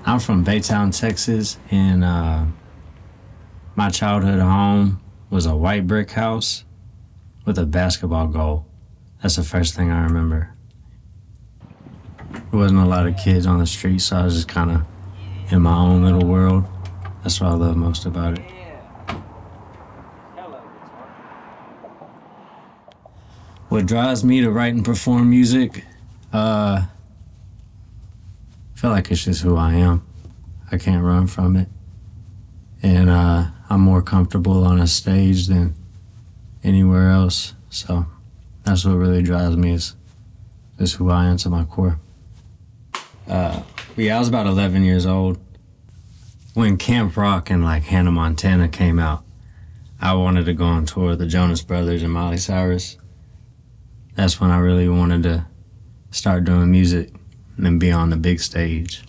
I'm from Baytown, Texas, and my childhood home was a white brick house with a basketball goal. That's the first thing I remember. There wasn't a lot of kids on the street, so I was just kind of in my own little world. That's what I love most about it. What drives me to write and perform music, I feel like it's just who I am. I can't run from it. And I'm more comfortable on a stage than anywhere else. So that's what really drives me is who I am to my core. I was about 11 years old. When Camp Rock and like Hannah Montana came out, I wanted to go on tour with the Jonas Brothers and Miley Cyrus. That's when I really wanted to start doing music and be on the big stage.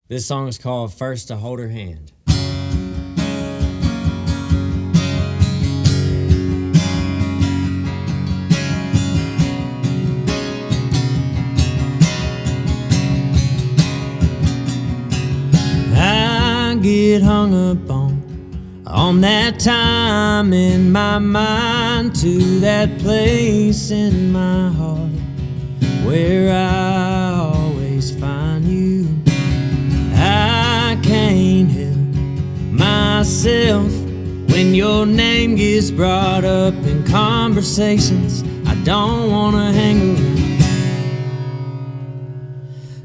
This song is called First to Hold Her Hand. I get hung up on that time in my mind, to that place in my heart where I always find you. I can't help myself when your name gets brought up in conversations. I don't wanna hang around,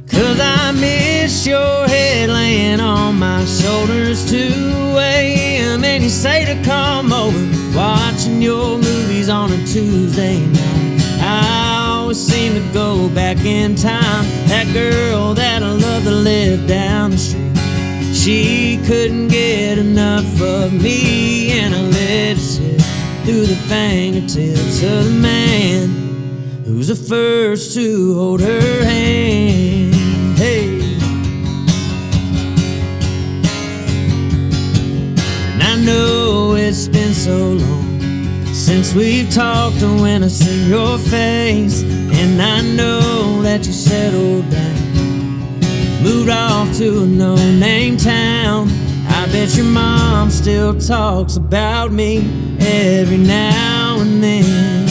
'cause I miss your head laying on my shoulders 2 a.m. and you say to come over, watching your movies on a Tuesday night. I always seem to go back in time. That girl that I love that lived down the street, she couldn't get enough of me, and I let it slip through the fingertips of the man who's the first to hold her hand. Hey. And I know it's been so long since we've talked, and when I see your face, and I know that you settled down, moved off to a no-name town. I bet your mom still talks about me every now and then,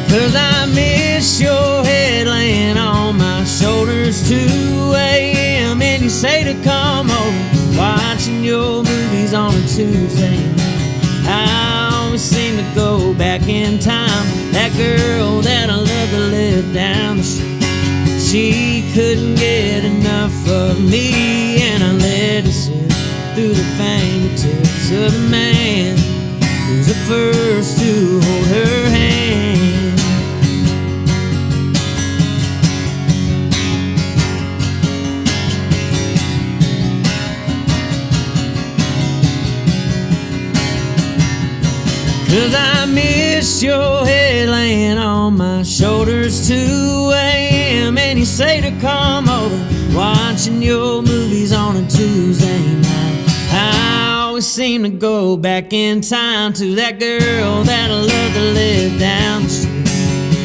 'cause I miss your head laying on my shoulders 2 a.m. and you say to come over, watching your movies on a Tuesday night. I always seem to go back in time. That girl that I love that lived down the street, she couldn't get enough of me, and I let it slip through the fingertips of the man who's the first to hold her hand. 'Cause I miss your head laying on my shoulders 2 a.m. and you say to come over, watching your movies on a Tuesday night. I always seem to go back in time to that girl that I love that lived down the street.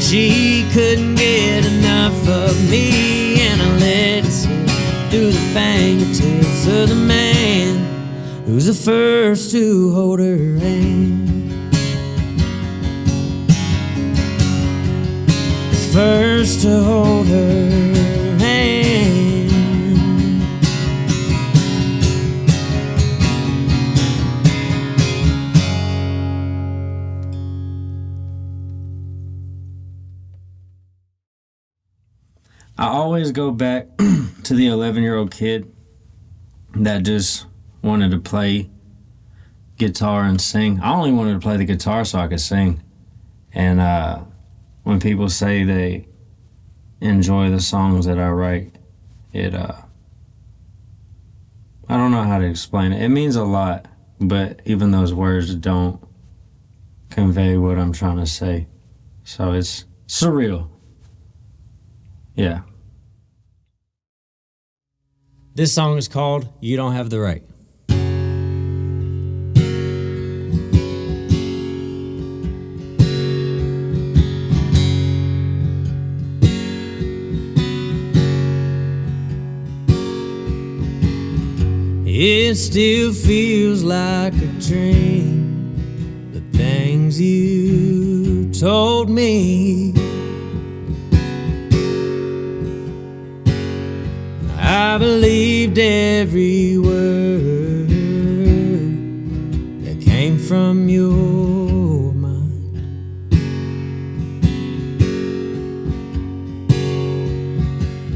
She couldn't get enough of me, and I let it slip through the fingertips of the man who's the first to hold her hand. First to hold her hand. I always go back to the 11-year-old kid that just wanted to play guitar and sing. I only wanted to play the guitar so I could sing. And when people say they enjoy the songs that I write, I don't know how to explain it. It means a lot, but even those words don't convey what I'm trying to say. So it's surreal. Yeah. This song is called You Don't Have the Right. It still feels like a dream, the things you told me. I believed every word that came from your mind.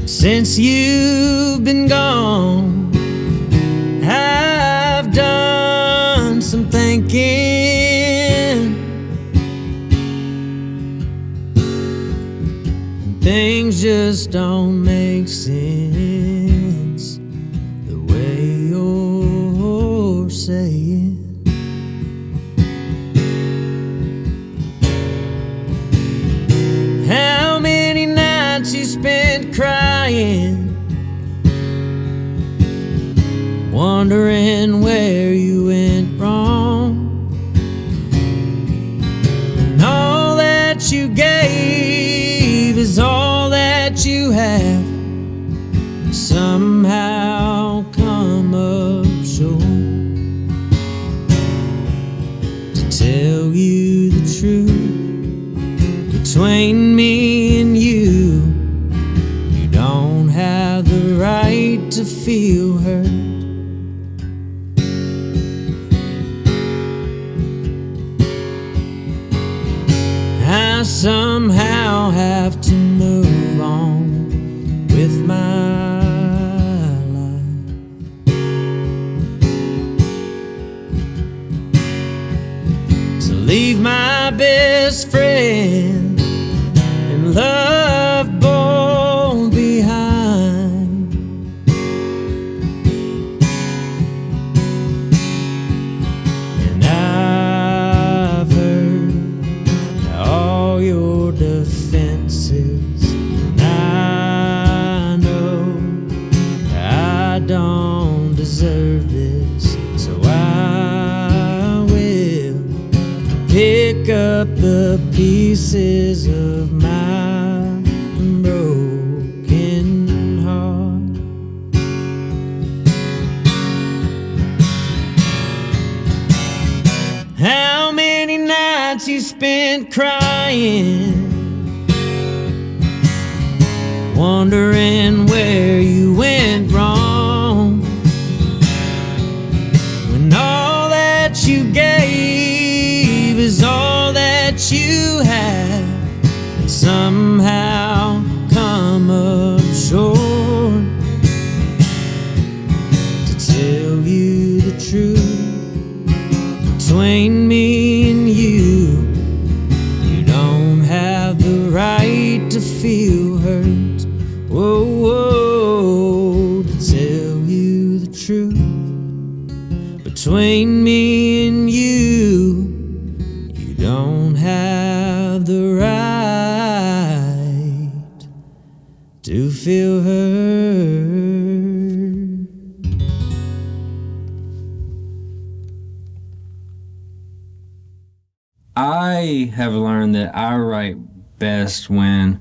Since you've been gone, I've done some thinking, and things just don't make sense the way you're saying. How many nights you spent crying, wondering where you went wrong, and all that you gave is all that you have somehow come up short. To tell you the truth, between me and you, you don't have the right to feel hurt. I somehow have to move on with my life. To leave my best friend and love both behind. And I've heard all your defenses, and I know I don't deserve this, so I will pick up the pieces of my broken heart. How many nights you spent crying, wondering where you went wrong, when all that you gave is all that you have, and somehow come up short. To tell you the truth, between me and you, you don't have the right to feel hurt. Whoa, whoa, to tell you the truth, between me and you, you don't have the right to feel hurt. I have learned that I write best when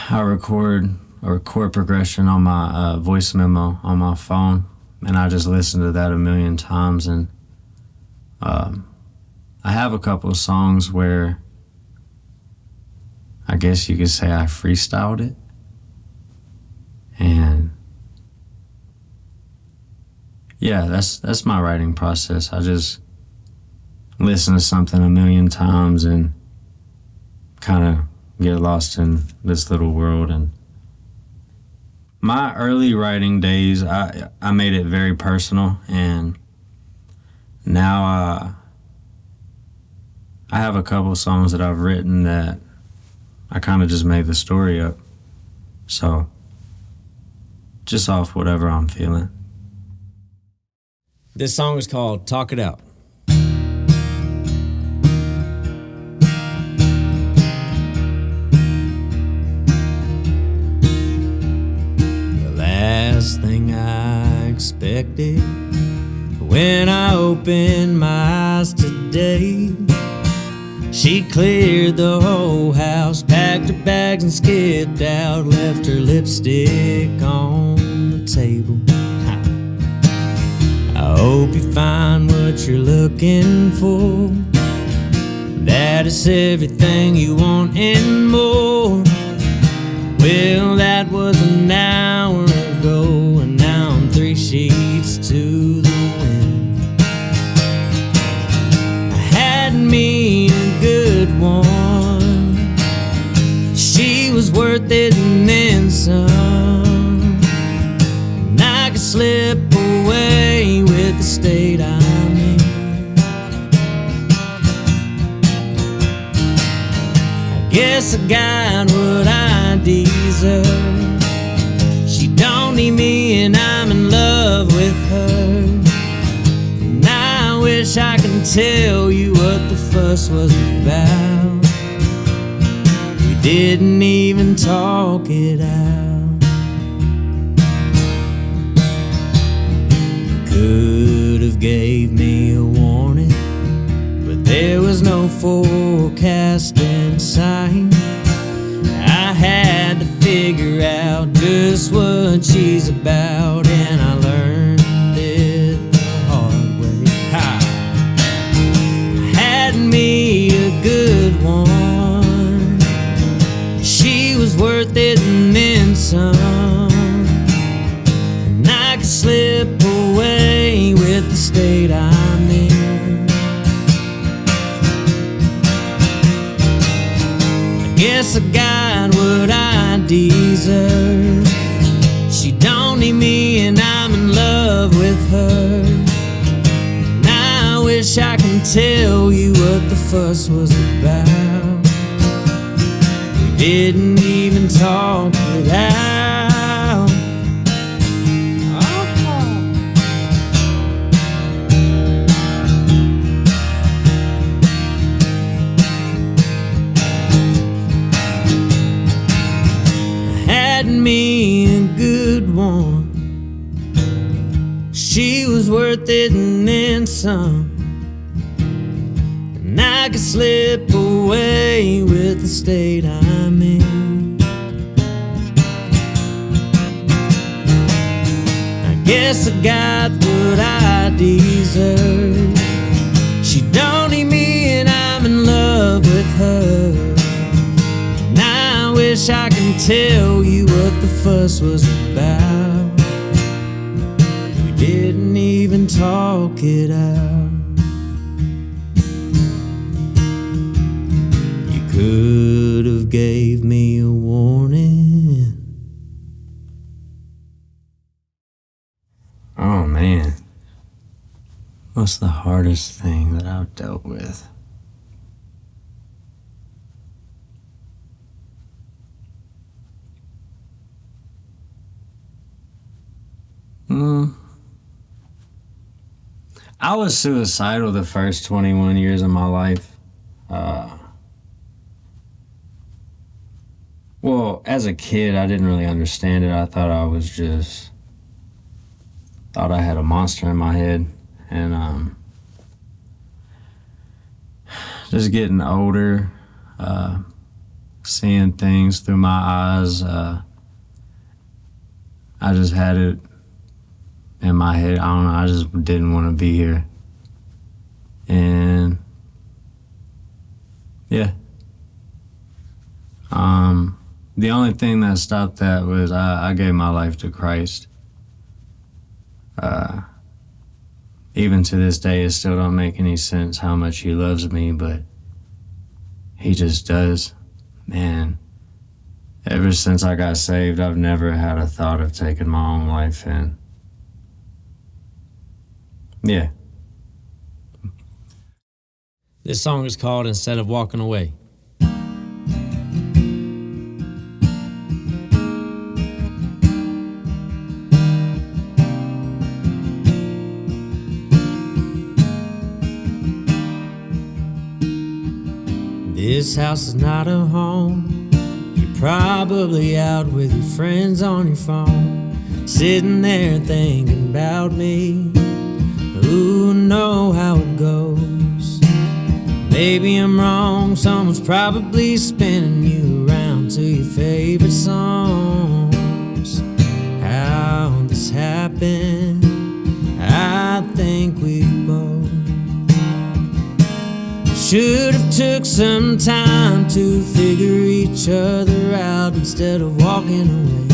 I record a chord progression on my voice memo on my phone, and I just listen to that a million times. And I have a couple of songs where I guess you could say I freestyled it, and yeah, that's my writing process. I just listen to something a million times and kind of get lost in this little world. And my early writing days, I made it very personal, and now I have a couple of songs that I've written that I kind of just made the story up. So just off whatever I'm feeling. This song is called Talk It Out. Last thing I expected when I opened my eyes today, she cleared the whole house, packed her bags and skipped out, left her lipstick on the table. hope you find what you're looking for. That is everything you want and more. Well, that was an hour ago, and now I'm 3 sheets to the wind. I had me a good one. She was worth it and then some. And I could slip away with the state I'm in. I guess I got what I deserve. She don't need me and I'm in love with her. And I wish I could tell you what the fuss was about. We didn't even talk it out. You could have gave me a warning, but there was no forecast in sight. I had to figure out just what she's about, and I learned it the hard way. Ha! I had me a good one. She was worth it and then some. And I could slip away with the state I'm in. I guess I got what I deserve. She don't need me and I'm in love with her. And I wish I could tell you what the fuss was about. We didn't even talk it out. Me a good one. She was worth it and then some. And I could slip away with the state I'm in. I guess I got what I deserve. She don't need me and I'm in love with her. And I wish I could tell you what the fuss was about. We didn't even talk it out. You could have gave me a warning. Oh man, what's the hardest thing that I've dealt with? I was suicidal the first 21 years of my life. Well, as a kid, I didn't really understand it. I thought I had a monster in my head. And just getting older, seeing things through my eyes, I just had it in my head. I don't know, I just didn't want to be here. And yeah. The only thing that stopped that was I gave my life to Christ. Even to this day, it still don't make any sense how much he loves me, but he just does. Man, ever since I got saved, I've never had a thought of taking my own life, and yeah. This song is called Instead of Walking Away. This house is not a home. You're probably out with your friends on your phone, sitting there thinking about me. Who know how it goes? Maybe I'm wrong. Someone's probably spinning you around to your favorite songs. How this happened, I think should have took some time to figure each other out instead of walking away.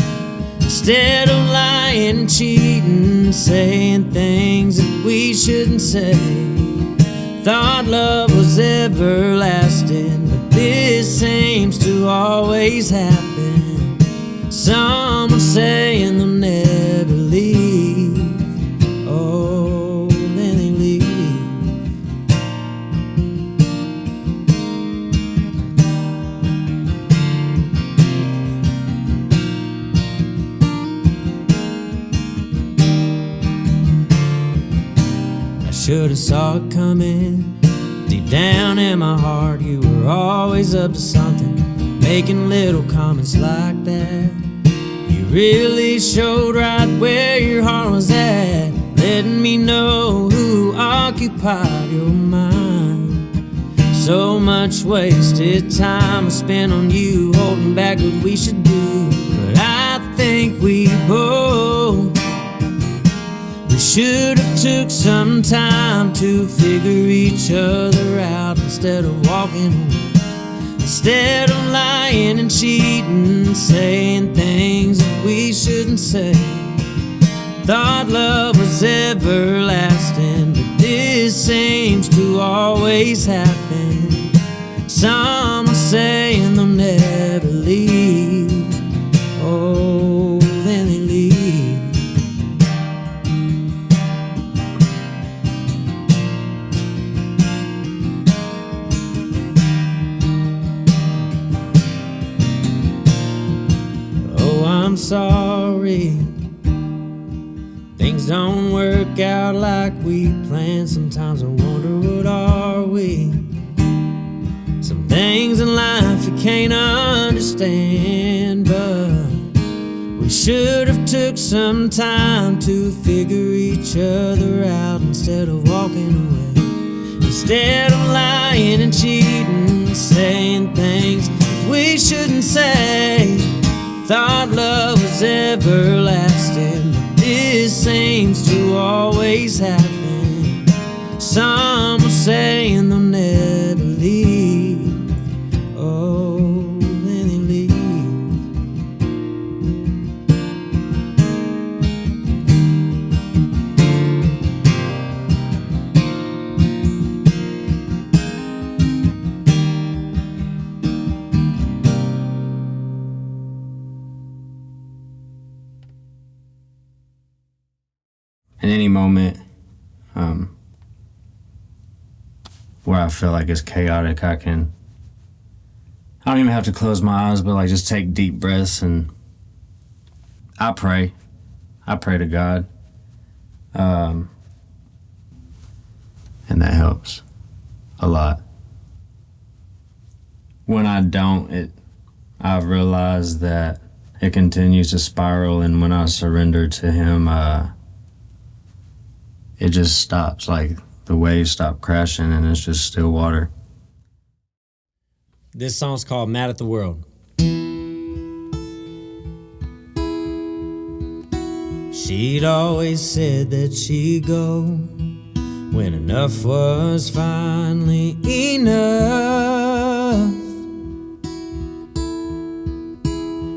Instead of lying and cheating, saying things that we shouldn't say. Thought love was everlasting, but this seems to always happen. Someone saying they'll never leave. Oh, then they leave. I should have saw it coming. Deep down in my heart, you were always up to something, making little comments like that. You really showed right where your heart was at, letting me know who occupied your mind. So much wasted time I spent on you, holding back what we should do. But I think we should have took some time to figure each other out instead of walking away. Instead of lying and cheating, saying things that we shouldn't say. Thought love was everlasting, but this seems to always happen. Someone saying they'll never leave. Oh, then they leave. I'm sorry, things don't work out like we planned. Sometimes I wonder, what are we? Some things in life you can't understand, but we should have took some time to figure each other out instead of walking away. Instead of lying and cheating, saying things we shouldn't say. Thought love was everlasting, but this seems to always happen. Some are saying they'll never leave. Oh, then they leave. In any moment where I feel like it's chaotic, I don't even have to close my eyes, but like just take deep breaths, and I pray to God, and that helps a lot. When I don't, I've realized that it continues to spiral, and when I surrender to Him, it just stops. Like the waves stop crashing and it's just still water. This song's called Mad at the World. She'd always said that she'd go when enough was finally enough.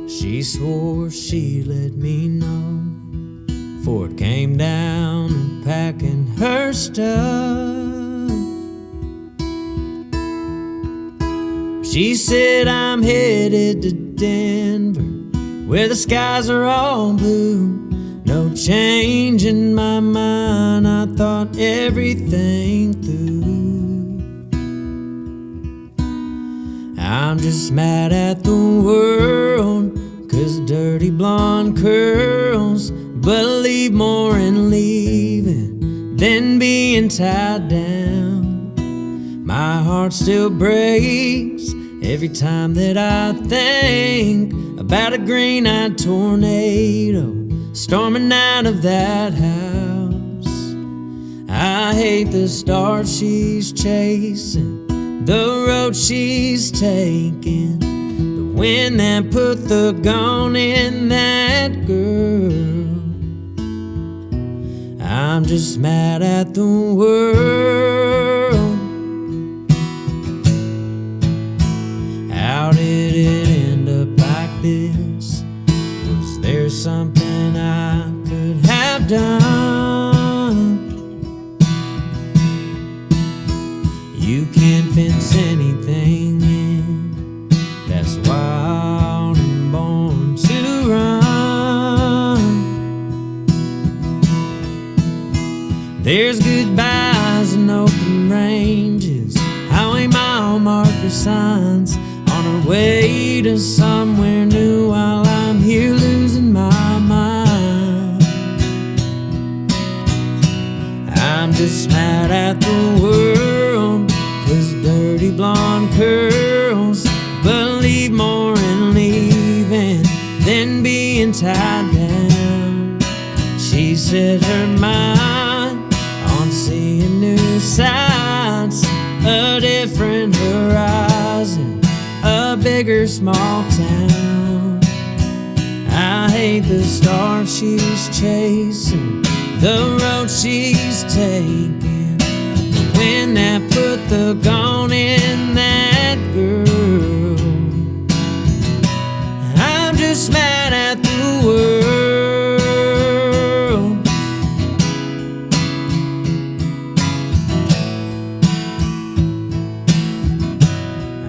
She swore she'd let me know before it came down and packing her stuff. She said, I'm headed to Denver, where the skies are all blue. No change in my mind, I thought everything through. I'm just mad at the world, 'cause dirty blonde curls believe more in leaving than being tied down. My heart still breaks every time that I think about a green-eyed tornado storming out of that house. I hate the stars she's chasing, the road she's taking, the wind that put the gone in that girl. I'm just mad at the world, You can't fence anything in that's wild and born to run. There's goodbyes and open ranges, highway mile marker signs, on our way to somewhere new while I'm here losing my mind. I'm just mad at the world, 'cause dirty blonde curls believe more in leaving than being tied down. She set her mind on seeing new sights, a different horizon, a bigger small town. I hate the star she's chasing, the road she's taking, the wind that put the gone in that girl. I'm just mad at the world.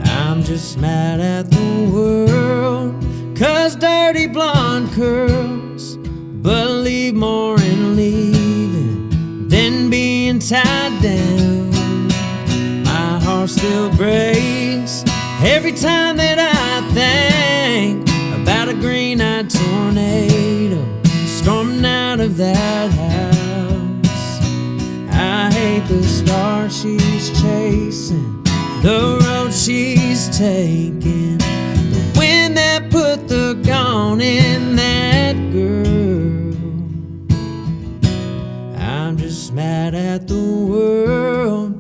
I'm just mad at the world, 'cause dirty blonde curls believe more in leaving than being tied down. My heart still breaks every time that I think about a green-eyed tornado storming out of that house. I hate the star she's chasing, the road she's taking, the wind that put the gone in that girl. I'm just mad at the world.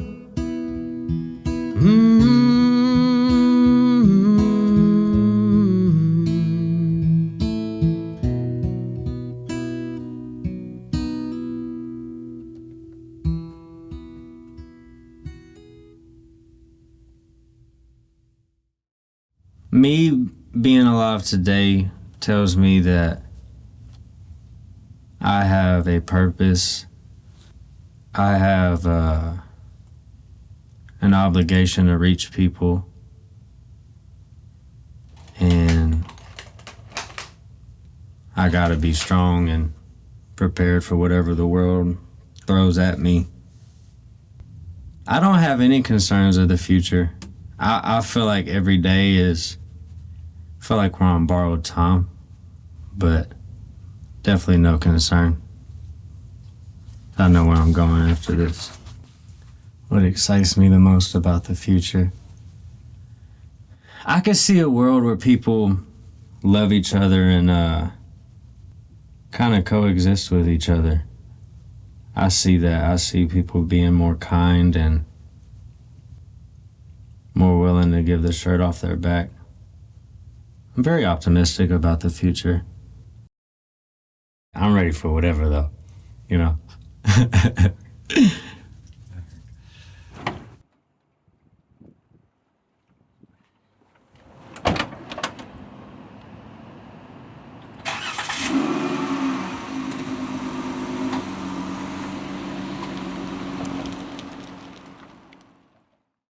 Me being alive today tells me that I have a purpose. I have an obligation to reach people, and I gotta be strong and prepared for whatever the world throws at me. I don't have any concerns of the future. I feel like every day I feel like we're on borrowed time, but definitely no concern. I know where I'm going after this. What excites me the most about the future? I could see a world where people love each other and kind of coexist with each other. I see that. I see people being more kind and more willing to give the shirt off their back. I'm very optimistic about the future. I'm ready for whatever, though, you know.